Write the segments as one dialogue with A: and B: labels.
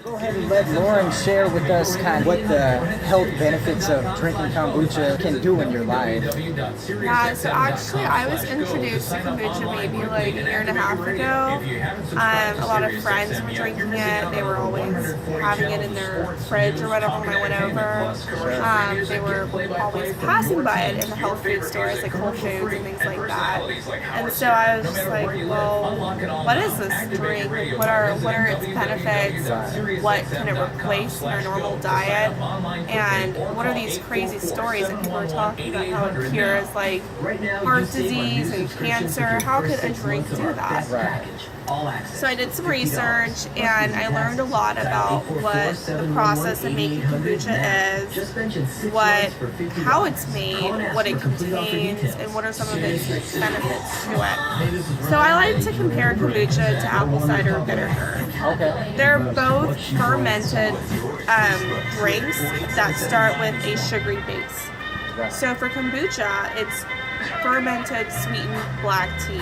A: Go ahead and let Lauren share with us kind of what the health benefits of drinking kombucha can do in your life.
B: Yeah, so actually I was introduced to kombucha maybe like a year and a half ago. A lot of friends were drinking it. They were always having it in their fridge or whatever when I went over. They were always passing by it in the health food stores like Whole Foods and things like that. And so I was just like, well, what is this drink? What are its benefits? What can it replace in our normal diet? And what are these crazy stories that people are talking about how it cures like heart disease and cancer? How could a drink do that? So I did some research and I learned a lot about what the process of making kombucha is, how it's made, what it contains, and what are some of its benefits to it. So I like to compare kombucha to apple cider vinegar.
A: Okay.
B: They're both fermented drinks that start with a sugary base.
A: Right.
B: So for kombucha, it's fermented sweetened black tea.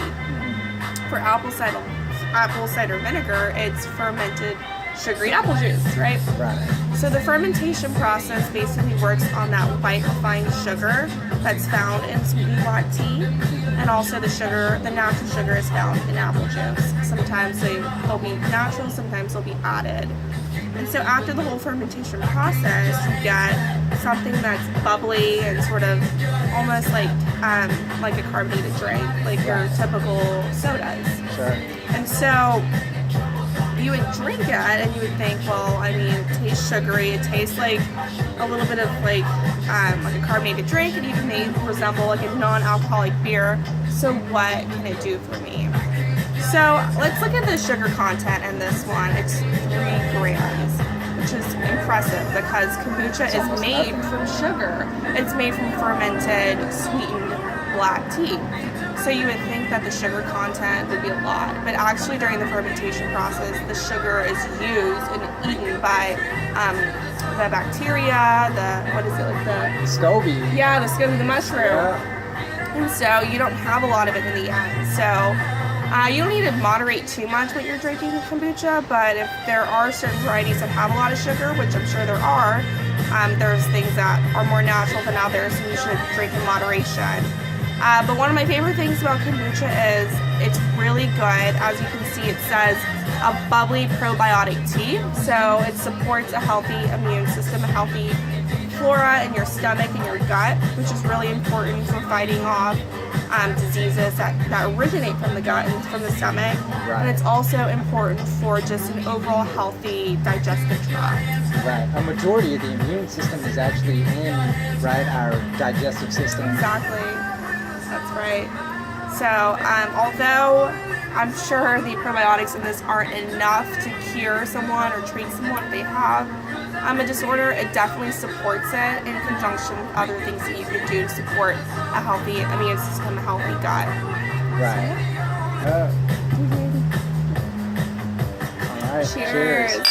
B: For apple cider vinegar, it's fermented sugary apple juice, right?
A: Right.
B: So the fermentation process basically works on that white refined sugar that's found in sweetened black tea, and also the natural sugar is found in apple juice. Sometimes they'll be natural, sometimes they'll be added. And so after the whole fermentation process, you get something that's bubbly and sort of almost like a carbonated drink, like your typical sodas.
A: Sure.
B: And so you would drink it and you would think, well, I mean, it tastes sugary, it tastes like a little bit of like a carbonated drink, and even may resemble like a non-alcoholic beer. So what can it do for me? So let's look at the sugar content in this one. It's 3 grams, which is impressive because kombucha is made from sugar. It's made from fermented, sweetened black tea. So you would think that the sugar content would be a lot, but actually during the fermentation process, the sugar is used and eaten by the bacteria, the
A: SCOBY.
B: Yeah, the SCOBY, the mushroom.
A: Yeah.
B: And so you don't have a lot of it in the end. So you don't need to moderate too much when you're drinking kombucha, but if there are certain varieties that have a lot of sugar, which I'm sure there are, there's things that are more natural than others, and you should drink in moderation. But one of my favorite things about kombucha is it's really good. As you can see, it says a bubbly probiotic tea. So it supports a healthy immune system, a healthy flora in your stomach and your gut, which is really important for fighting off diseases that originate from the gut and from the stomach.
A: Right.
B: And it's also important for just an overall healthy digestive tract.
A: Right. A majority of the immune system is actually in our digestive system.
B: Exactly. That's right. So, although I'm sure the probiotics in this aren't enough to cure someone or treat someone if they have a disorder, it definitely supports it in conjunction with other things that you can do to support a healthy immune system, a healthy gut.
A: Right. All right.
B: Cheers.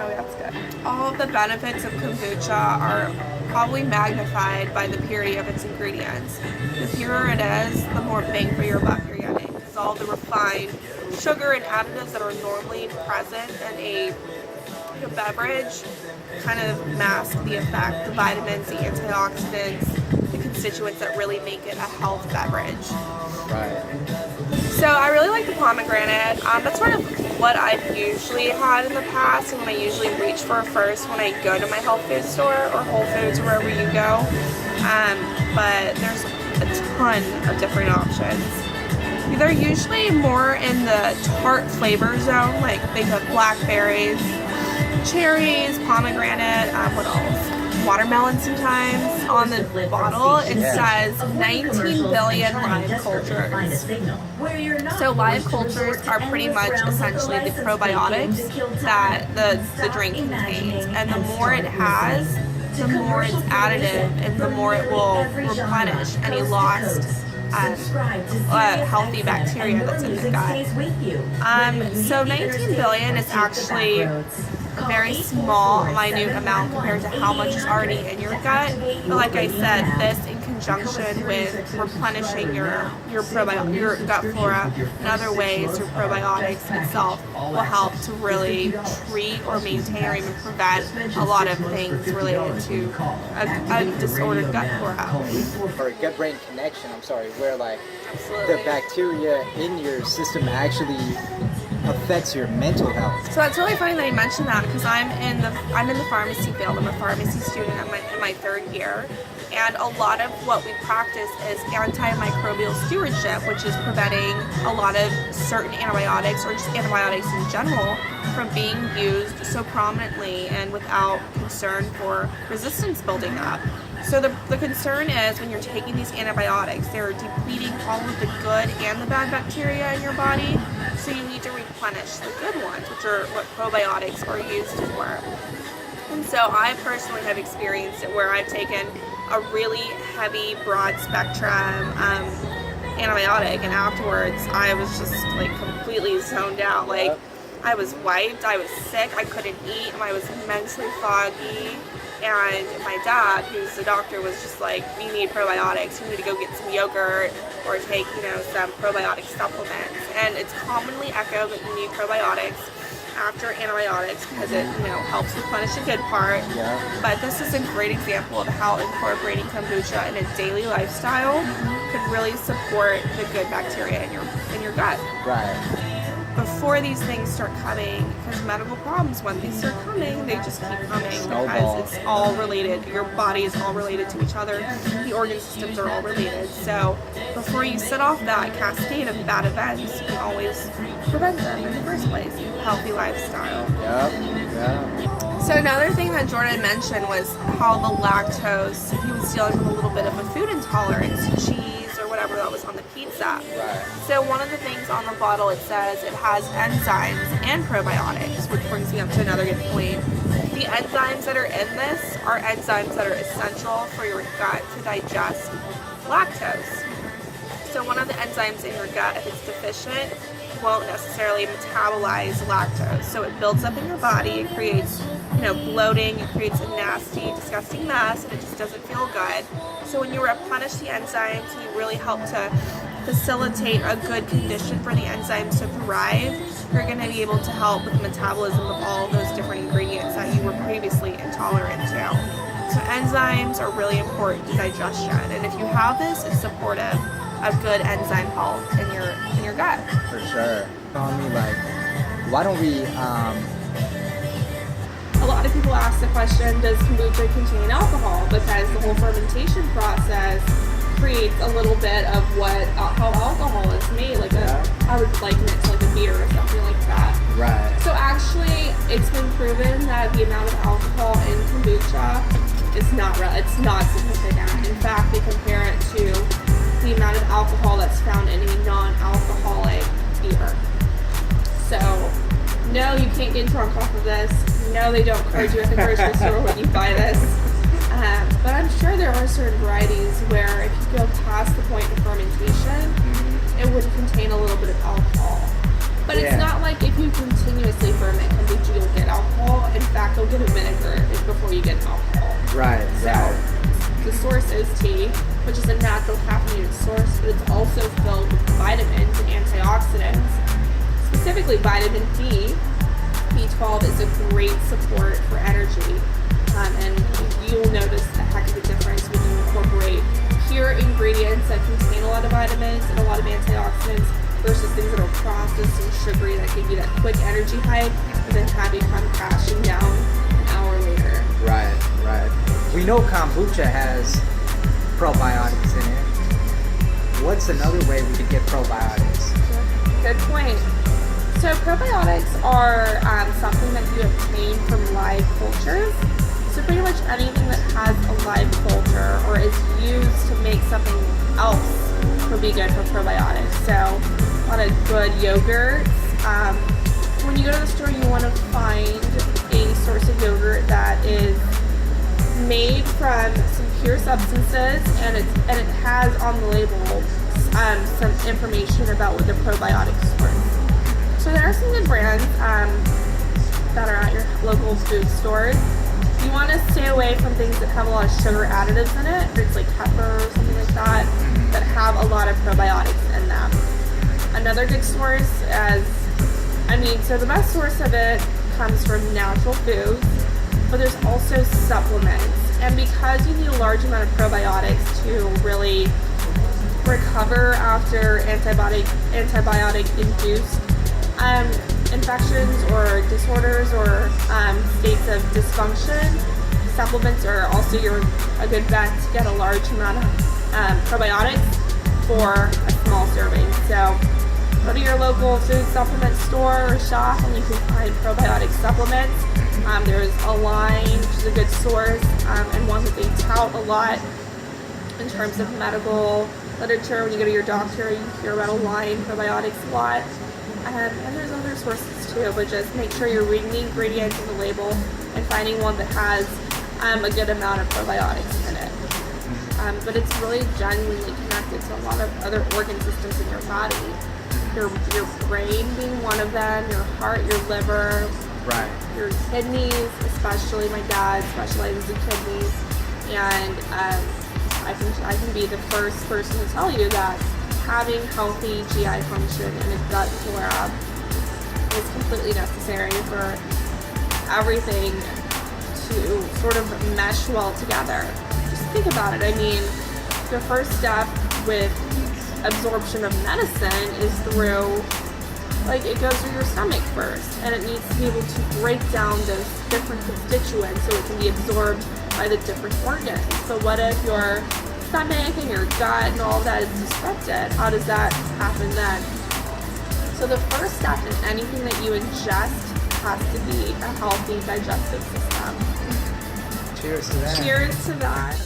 B: Oh, that's good. All of the benefits of kombucha are probably magnified by the purity of its ingredients. The purer it is, the more bang for your buck you're getting, because all the refined sugar and additives that are normally present in a beverage kind of mask the effect, the vitamins, the antioxidants, the constituents that really make it a health beverage.
A: Right.
B: So I really like the pomegranate. That's sort of what I've usually had in the past and what I usually reach for first when I go to my health food store or Whole Foods or wherever you go. But there's a ton of different options. They're usually more in the tart flavor zone, like they have blackberries, cherries, pomegranate, what else? Watermelon sometimes. On the bottle it says 19 billion live cultures. So live cultures are pretty much essentially the probiotics that the drink contains, and the more it has, the more it's additive and the more it will replenish any lost healthy bacteria that's in the gut. So 19 billion is actually a very small, minute amount compared to how much is already in your gut. But like I said, this in conjunction with replenishing your gut flora in other ways through probiotics itself will help to really treat or maintain or even prevent a lot of things related to a disordered gut flora.
A: Or gut-brain connection, where like
B: Absolutely.
A: the bacteria in your system actually affects your mental health.
B: So that's really funny that you mentioned that, because I'm in the pharmacy field. I'm a pharmacy student in my third year, and a lot of what we practice is antimicrobial stewardship, which is preventing a lot of certain antibiotics or just antibiotics in general from being used so prominently and without concern for resistance building up. So the concern is when you're taking these antibiotics, they're depleting all of the good and the bad bacteria in your body. So you need to replenish the good ones, which are what probiotics are used for. And so I personally have experienced it where I've taken a really heavy, broad spectrum antibiotic, and afterwards I was just like completely zoned out. Like I was wiped, I was sick, I couldn't eat, and I was mentally foggy. And my dad, who's a doctor, was just like, you need probiotics, you need to go get some yogurt or take, some probiotic supplements. And it's commonly echoed that you need probiotics after antibiotics because it, helps replenish the good part.
A: Yeah.
B: But this is a great example of how incorporating kombucha in a daily lifestyle could really support the good bacteria in your gut.
A: Right.
B: Before these things start coming, because medical problems, when these start coming, they just keep coming because it's all related. Your body is all related to each other. The organ systems are all related. So before you set off that cascade of bad events, you can always prevent them in the first place. Healthy lifestyle.
A: Yeah.
B: So another thing that Jordan mentioned was how the lactose, he was dealing with a little bit of a food intolerance to cheese or whatever that was on the pizza.
A: Right.
B: So one of the things on the bottle, it says it has enzymes and probiotics, which brings me up to another good point. The enzymes that are in this are enzymes that are essential for your gut to digest lactose. So one of the enzymes in your gut, if it's deficient, won't necessarily metabolize lactose. So it builds up in your body, it creates bloating, it creates a nasty, disgusting mess, and it just doesn't feel good. So when you replenish the enzymes, you really help to facilitate a good condition for the enzymes to thrive. You're going to be able to help with the metabolism of all of those different ingredients that you were previously intolerant to. So enzymes are really important to digestion, and if you have this, it's supportive of good enzyme health in your gut.
A: For sure. Why don't we
B: A lot of people ask the question, does kombucha contain alcohol? Because the whole fermentation process creates a little bit of how alcohol is made. I would liken it to like a beer or something like that.
A: Right.
B: So actually, it's been proven that the amount of alcohol in kombucha is it's not significant. In fact, they compare it to the amount of alcohol that's found in a non-alcoholic beer. So, no, you can't get drunk off of this. No, they don't charge you at the grocery store when you buy this. But I'm sure there are certain varieties where if you go past the point of fermentation, it would contain a little bit of alcohol. But it's not like if you continuously ferment kombucha, you'll get alcohol. In fact, you'll get a vinegar before you get alcohol.
A: Right.
B: The source is tea, which is a natural caffeinated source, but it's also filled with vitamins and antioxidants. Specifically, vitamin D, B12 is a great support for energy, and you'll notice a heck of a difference when you incorporate pure ingredients that contain a lot of vitamins and a lot of antioxidants versus things that are processed and sugary that give you that quick energy hype and then have you come crashing down an hour later.
A: Right. We know kombucha has probiotics in it. What's another way we could get probiotics?
B: Good point. So probiotics are something that you obtain from live cultures. So pretty much anything that has a live culture or is used to make something else would be good for probiotics. So a lot of good yogurts. When you go to the store, you want to find a source of yogurt that is made from some pure substances, and it has on the label some information about what the probiotic source. So there are some good brands that are at your local food stores. You want to stay away from things that have a lot of sugar additives in it, fruits like pepper or something like that, that have a lot of probiotics in them. Another good source so the best source of it comes from natural foods, but there's also supplements. And because you need a large amount of probiotics to really recover after antibiotic-induced infections or disorders or states of dysfunction, supplements are also a good bet to get a large amount of probiotics for a small serving. So go to your local food supplement store or shop and you can find probiotic supplements. There's Align, which is a good source, and one that they tout a lot in terms of medical literature. When you go to your doctor, you hear about Align probiotics a lot. And there's other sources too, but just make sure you're reading the ingredients on the label and finding one that has a good amount of probiotics in it. But it's really genuinely connected to a lot of other organ systems in your body. Your brain being one of them, your heart, your liver,
A: right,
B: your kidneys, especially my dad specializes in kidneys, and I can be the first person to tell you that having healthy GI function and a gut flora is completely necessary for everything to sort of mesh well together. Just think about it. I mean, the first step with absorption of medicine is through, it goes through your stomach first, and it needs to be able to break down those different constituents so it can be absorbed by the different organs. So what if your stomach and your gut and all of that is disrupted? How does that happen then? So the first step in anything that you ingest has to be a healthy digestive system.
A: Cheers to that.
B: Cheers to that.